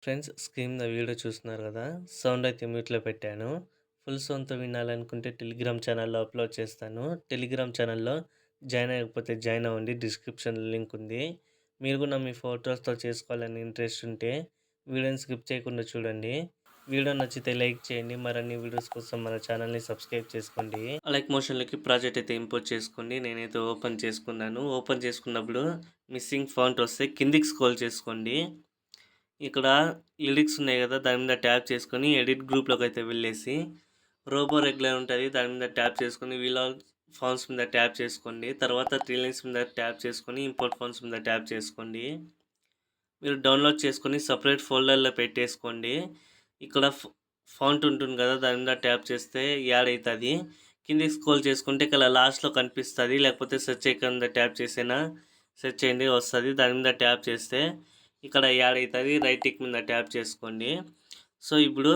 Friends screen మీద video చూస్తున్నారు కదా! సౌండ్ అయితే మ్యూట్‌లో పెట్టాను. ఫుల్ సౌండ్‌తో వినాలనుకుంటే టెలిగ్రామ్ ఛానల్‌లో అప్‌లోడ్ చేస్తాను. టెలిగ్రామ్ ఛానల్‌లో జాయిన్ అవ్వకపోతే జాయిన్ అవ్వండి. డిస్క్రిప్షన్‌లో లింక్ ఉంది. మీరు కూడా మీ ఫోటోస్‌తో చేసుకోవాలని ఇంట్రెస్ట్ ఉంటే వీడియోని స్కిప్ చేయకుండా చూడండి. వీడియో నచ్చితే లైక్ చేయండి. మరిన్ని వీడియోస్ కోసం మన ఛానల్‌ని సబ్స్క్రైబ్ చేసుకోండి. అలైక్ మోషన్‌లోకి ప్రాజెక్ట్ అయితే ఇంపోర్ట్ చేసుకోండి. నేనైతే ఓపెన్ చేసుకున్నాను. ఓపెన్ చేసుకున్నప్పుడు మిస్సింగ్ ఫాంట్ వస్తే కిందికి స్క్రోల్ చేసుకోండి. ఇక్కడ లిరిక్స్ ఉన్నాయి కదా! దాని మీద ట్యాప్ చేసుకొని ఎడిట్ గ్రూప్‌లోకి అయితే వెళ్ళేసి రోబో రెగ్యులర్ ఉంటది. దాని మీద ట్యాప్ చేసుకొని వీల్ ఆల్ ఫాంట్స్ మీద ట్యాప్ చేసుకోండి. తర్వాత త్రీ లైన్స్ మీద ట్యాప్ చేసుకొని ఇంపోర్ట్ ఫాంట్స్ మీద ట్యాప్ చేసుకోండి. మీరు డౌన్లోడ్ చేసుకొని సెపరేట్ ఫోల్డర్‌లో పెట్టేసుకోండి. ఇక్కడ ఫాంట్ ఉంటుంది కదా! దాని మీద ట్యాప్ చేస్తే యాడ్ అయితది. కిందికి స్క్రోల్ చేసుకుంటే ఇక్కడ లాస్ట్‌లో కనిపిస్తది. లేకపోతే సెర్చ్ ఐకాన్ మీద ట్యాప్ చేసినా సెర్చ్ చేయండి వస్తది. దాని మీద ట్యాప్ చేస్తే ఇక్కడ యాడ్ అయితది. రైట్ టిక్ మీద ట్యాప్ చేసుకోండి. సో, ఇప్పుడు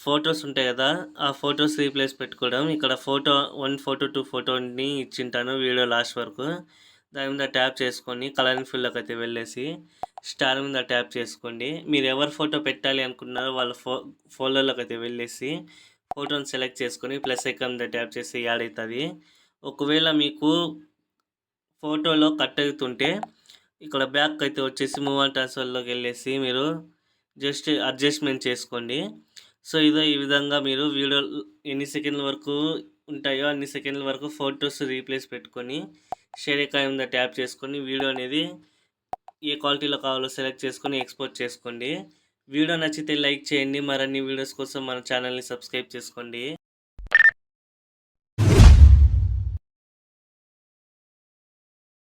ఫోటోస్ ఉంటాయి కదా! ఆ ఫోటోస్ రీప్లేస్ పెట్టుకోవడం. ఇక్కడ ఫోటో 1 ఫోటో, 2 ఫోటోని ఇచ్చింటాను వీడియో లాస్ట్ వరకు. దాని మీద ట్యాప్ చేసుకొని కలరింగ్ ఫిల్‌లోకి అయితే వెళ్ళేసి స్టార్ మీద ట్యాప్ చేసుకోండి. మీరు ఎవరి ఫోటో పెట్టాలి అనుకున్నారో వాళ్ళ ఫోల్డర్‌లోకి అయితే వెళ్ళేసి ఫోటోని సెలెక్ట్ చేసుకొని ప్లస్ ఐకాన్ మీద ట్యాప్ చేస్తే యాడ్ అయితది. ఒకవేళ మీకు ఫోటోలో కట్ అవుతుంటే ఇక్కడ బ్యాక్ అయితే వచ్చేసి మూవ్ ఆన్ ట్రాన్స్ఫర్‌లోకి వెళ్ళేసి మీరు జస్ట్ అడ్జస్ట్‌మెంట్ చేసుకోండి. సో, ఈ విధంగా మీరు వీడియో ఎన్ని సెకండ్ల వరకు ఉంటాయో అన్ని సెకండ్ల వరకు ఫోటోస్ రీప్లేస్ పెట్టుకొని షేర్ ఐకాన్ మీద ట్యాప్ చేసుకొని వీడియో అనేది ఏ క్వాలిటీలో కావాలో సెలెక్ట్ చేసుకొని ఎక్స్‌పోర్ట్ చేసుకోండి. వీడియో నచ్చితే లైక్ చేయండి. మరిన్ని వీడియోస్ కోసం మన ఛానల్‌ని సబ్స్క్రైబ్ చేసుకోండి.